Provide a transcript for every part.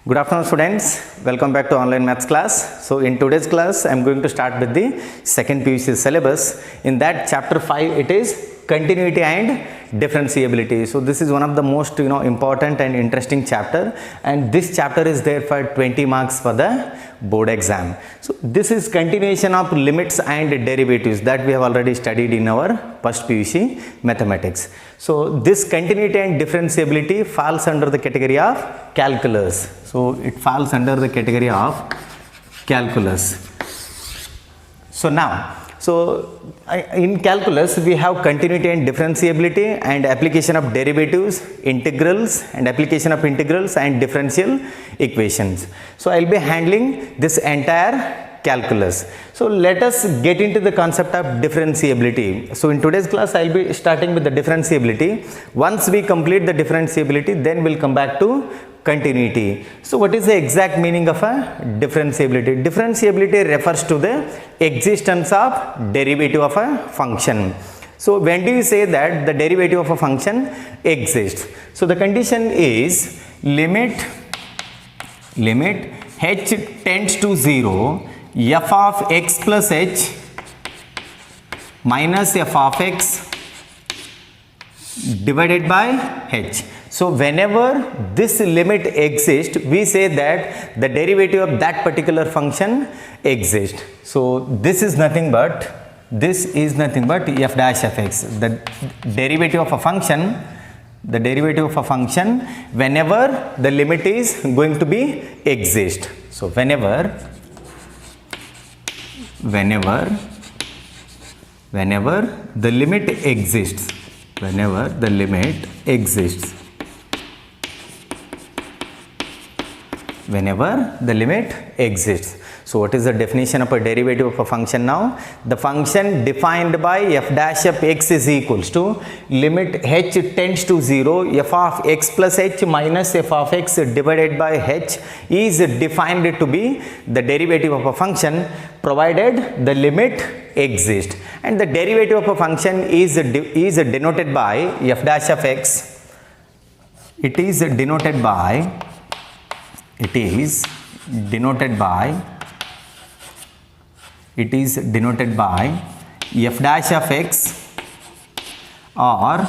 Good afternoon students, welcome back to online maths class. So in today's class I am going to start with the second PUC syllabus. In that chapter 5 it is continuity and differentiability. So this is one of the most important and interesting chapter, and this chapter is there for 20 marks for the board exam. So this is continuation of limits and derivatives that we have already studied in our first PUC mathematics. So this continuity and differentiability falls under the category of calculus. So it falls under the category of calculus. So now, in calculus we have continuity and differentiability and application of derivatives, integrals and application of integrals and differential equations. So I will be handling this entire calculus. So let us get into the concept of differentiability. So in today's class I will be starting with the differentiability. Once we complete the differentiability, then we will come back to continuity. So what is the exact meaning of a differentiability? Differentiability refers to the existence of derivative of a function. So when do you say that the derivative of a function exists? So the condition is limit h tends to 0 f of x plus h minus f of x divided by h. So whenever this limit exists, we say that the derivative of that particular function exists. So this is nothing but f dash of x, the derivative of a function, whenever the limit is going to be exist. So whenever the limit exists, whenever the limit exists. So what is the definition of a derivative of a function now? The function defined by f dash of x is equals to limit h tends to 0 f of x plus h minus f of x divided by h is defined to be the derivative of a function provided the limit exists, and the derivative of a function is denoted by f dash of x. It is denoted by f dash of x or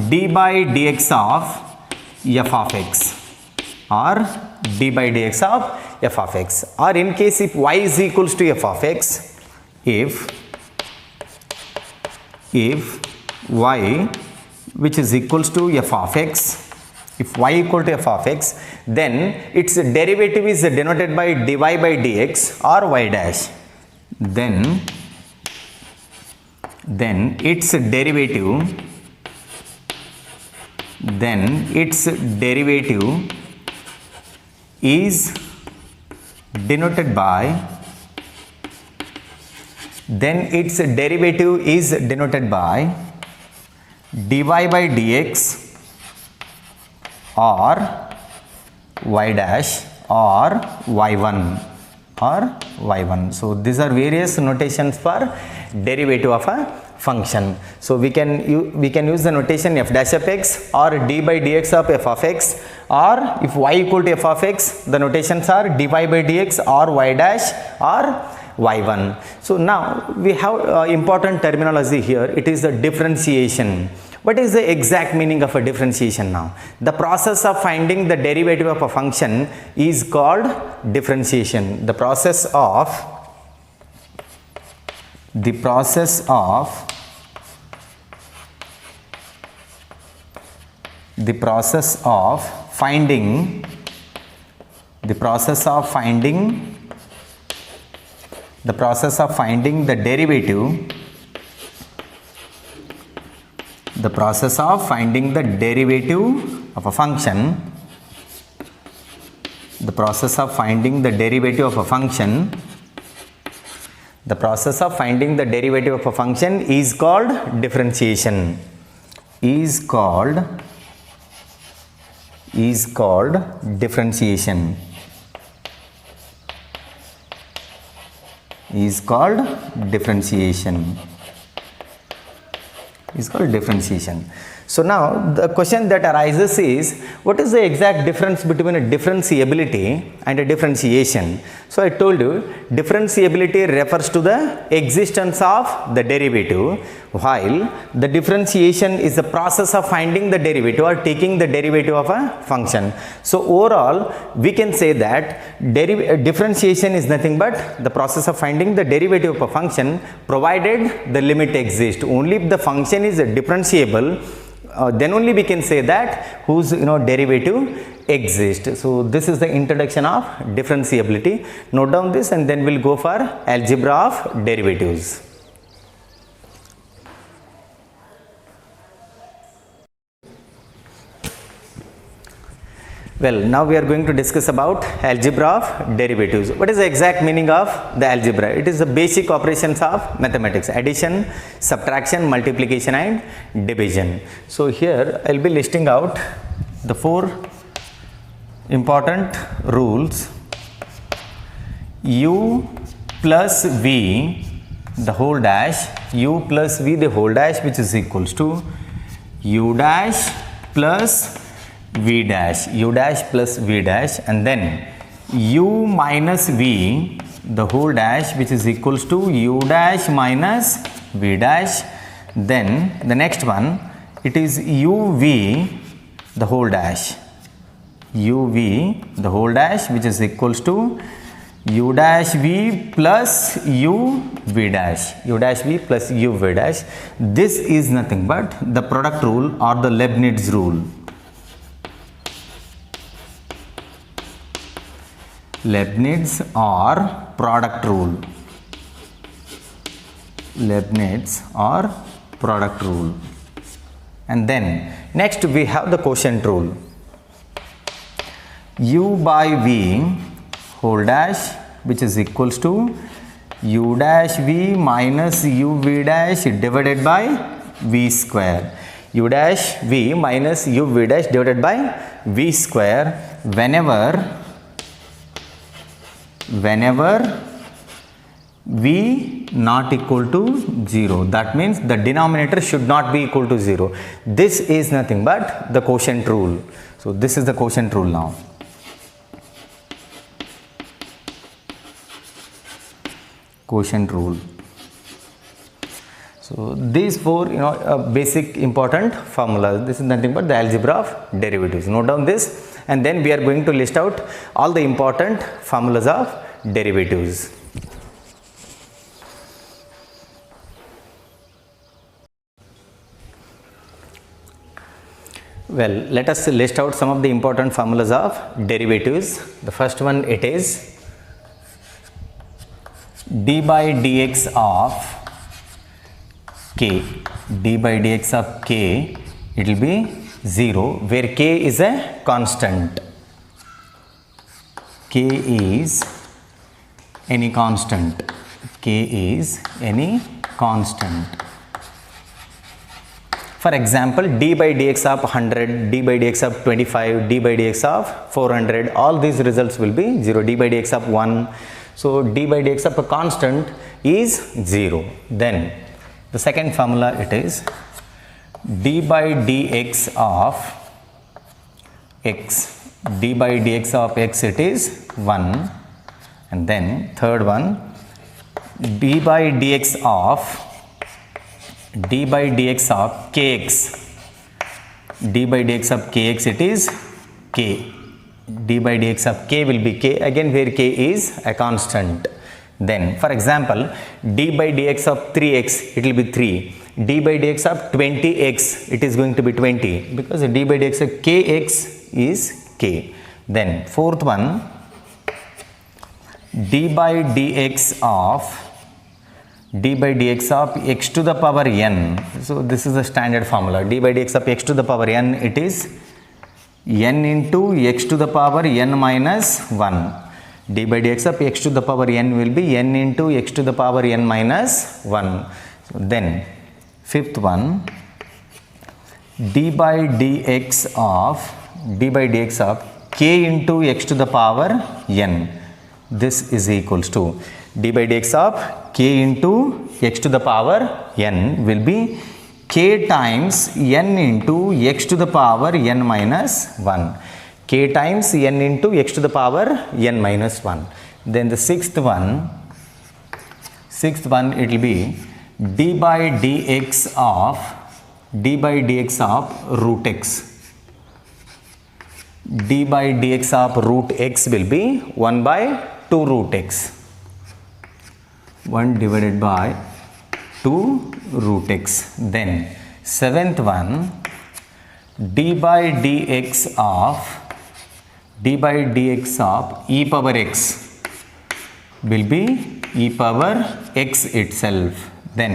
d by dx of f of x, or in case if y is equals to f of x, if y which is equals to f of x, if y equal to f of x, then its derivative is denoted by dy by dx or y dash. Then its derivative is denoted by dy by dx or y dash or y1 So these are various notations for derivative of a function. So we can use the notation f dash of x or d by dx of f of x, or if y equal to f of x, the notations are dy by dx or y dash or y1. So now we have important terminology here. It is the differentiation. What is the exact meaning of a differentiation now? The process of finding the derivative of a function is called differentiation. The process of finding the derivative of a function, the process of finding the derivative of a function is called differentiation. Is called differentiation. Is called differentiation. So now the question that arises is, what is the exact difference between a differentiability and a differentiation? So I told you, differentiability refers to the existence of the derivative, while the differentiation is the process of finding the derivative or taking the derivative of a function. So overall, we can say that differentiation is nothing but the process of finding the derivative of a function, provided the limit exists. Only if the function is differentiable, then only we can say that whose derivative exists. So this is the introduction of differentiability. Note down this, and then we'll go for algebra of derivatives. Well, now we are going to discuss about algebra of derivatives. What is the exact meaning of the algebra? It is the basic operations of mathematics: addition, subtraction, multiplication and division. So here I will be listing out the 4 important rules. U plus V the whole dash, U plus V the whole dash, which is equals to U dash plus V dash, U dash plus V dash, and then U minus V the whole dash, which is equals to U dash minus V dash. Then the next one, it is UV the whole dash, UV the whole dash, which is equals to U dash V plus U V dash, U dash V plus U V dash. This is nothing but the product rule or the Leibniz rule. Leibniz or product rule, Leibniz or product rule. And then next we have the quotient rule. U by V whole dash, which is equals to U dash V minus U V dash divided by V square. U dash V minus U V dash divided by V square whenever V not equal to 0. That means the denominator should not be equal to 0. This is nothing but the quotient rule. So this is the quotient rule now. Quotient rule. So these 4 basic important formulas. This is nothing but the algebra of derivatives. Note down this, and then we are going to list out all the important formulas of derivatives. Well, let us list out some of the important formulas of derivatives. The first one, it is d by dx of k, d by dx of k, it will be 0, where k is a constant. K is any constant. K is any constant. For example, d by dx of 100, d by dx of 25, d by dx of 400, all these results will be 0. D by dx of 1. So d by dx of a constant is 0. Then the second formula, it is d by dx of x, d by dx of x, it is 1. And then third one, d by dx of kx, d by dx of kx, it is k, d by dx of k will be k, again where k is a constant. Then for example, d by dx of 3x, it will be 3. D by dx of 20x, it is going to be 20, because d by dx of kx is k. Then fourth one, d by dx of x to the power n. So this is the standard formula. D by dx of x to the power n, it is n into x to the power n minus 1. D by dx of x to the power n will be n into x to the power n minus 1. So then fifth one, d by dx of k into x to the power n. This is equals to d by dx of k into x to the power n will be k times n into x to the power n minus 1. K times n into x to the power n minus 1. Then the sixth one it will be d by dx of root x. D by dx of root x will be 1 by 2 root x. 1 divided by 2 root x. Then seventh one, d by dx of e power x will be e power x itself. Then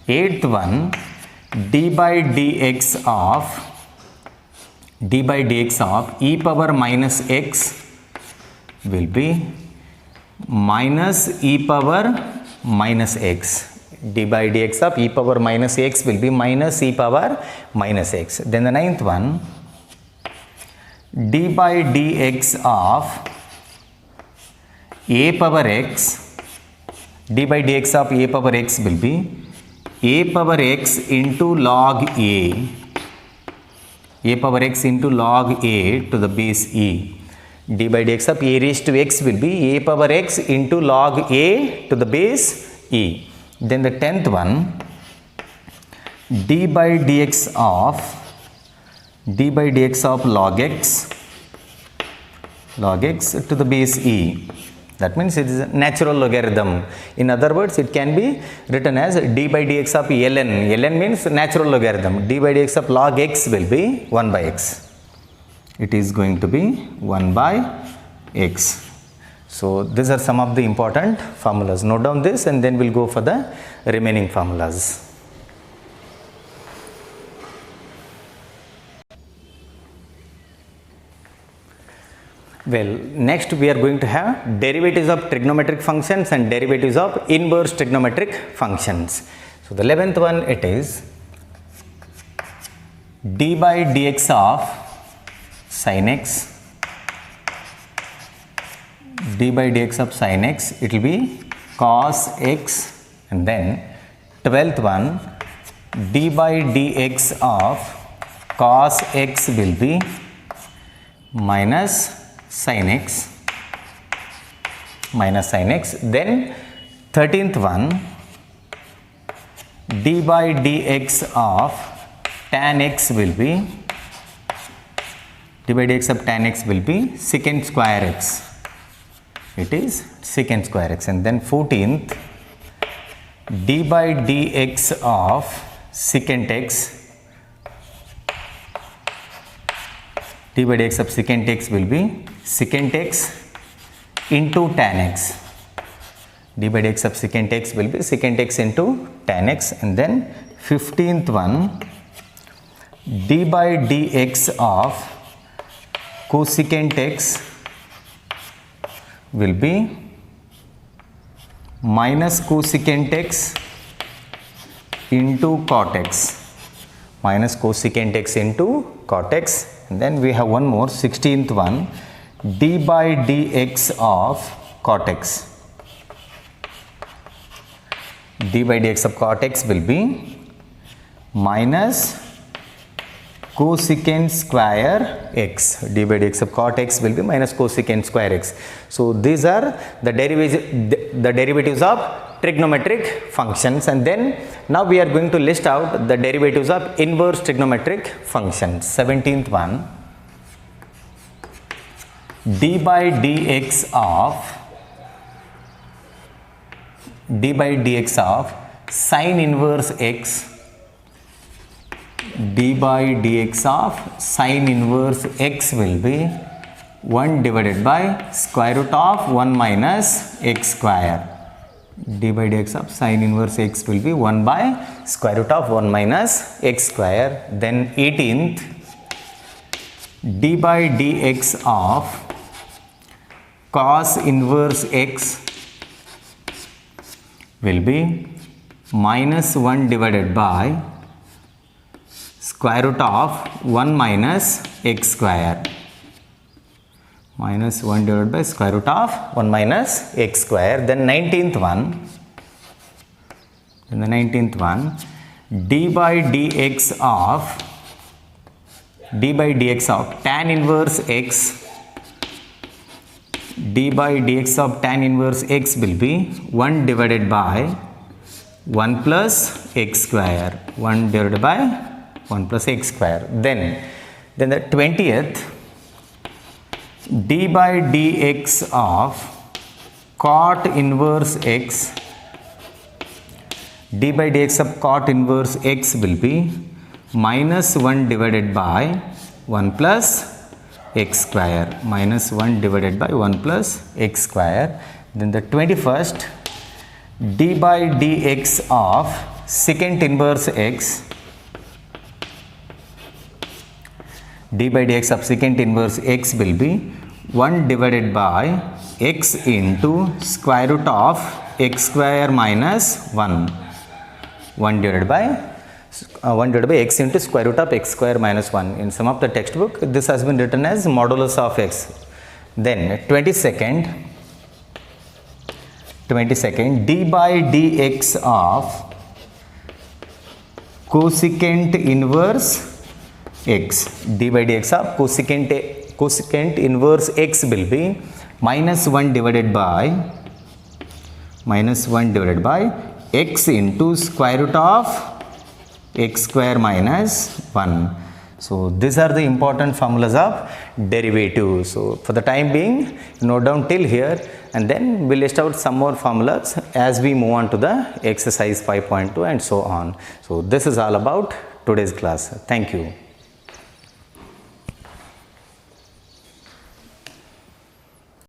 eighth one, d by dx of e power minus x will be minus e power minus x. D by dx of e power minus x will be minus e power minus x. Then the ninth one, d by dx of a power x, d by dx of a power x will be a power x into log a power x into log a to the base e. D by dx of a raised to x will be a power x into log a to the base e. Then the tenth one, d by dx of log x to the base e. That means it is a natural logarithm. In other words, it can be written as d by dx of ln. Ln means natural logarithm. D by dx of log x will be 1 by x. It is going to be 1 by x. So these are some of the important formulas. Note down this and then we'll go for the remaining formulas. Well, next we are going to have derivatives of trigonometric functions and derivatives of inverse trigonometric functions. So the 11th one, it is d by dx of sin x, d by dx of sin x, it will be cos x, and then 12th one, d by dx of cos x will be minus sin x. Then 13th one, d by dx of tan x will be secant square x. It is secant square x. And then 14th, d by dx of secant x, d by dx of secant x will be secant x into tan x. D by dx of secant x will be secant x into tan x. And then 15th one, d by dx of cosecant x will be minus cosecant x into cot x. Minus cosecant x into cot x. And then we have one more, 16th one, d by dx of cot x. D by dx of cot x will be minus cosecant square x. D by dx of cot x will be minus cosecant square x. So these are the derivatives of trigonometric functions, and then now we are going to list out the derivatives of inverse trigonometric functions. 17th one, d by dx of sin inverse x, d by dx of sin inverse x will be 1 divided by square root of 1 minus x square. D by dx of sin inverse x will be 1 by square root of 1 minus x square. Then 18th, d by dx of cos inverse x will be minus 1 divided by square root of 1 minus x square. Minus 1 divided by square root of 1 minus x square. Then 19th one, d by dx of tan inverse x, d by dx of tan inverse x will be 1 divided by 1 plus x square, 1 divided by 1 plus x square. Then the 20th, d by dx of cot inverse x, d by dx of cot inverse x will be minus 1 divided by 1 plus x square, minus 1 divided by 1 plus x square. Then the 21st, d by dx of secant inverse x, d by dx of secant inverse x will be 1 divided by x into square root of x square minus 1, 1 divided by x into square root of x square minus 1. In some of the textbook, this has been written as modulus of x. Then 22nd, d by dx of cosecant inverse x, d by dx of cosecant inverse x will be minus 1 divided by x into square root of x square minus 1. So these are the important formulas of derivative. So for the time being, note down till here, and then we'll list out some more formulas as we move on to the exercise 5.2 and so on. So this is all about today's class. Thank you.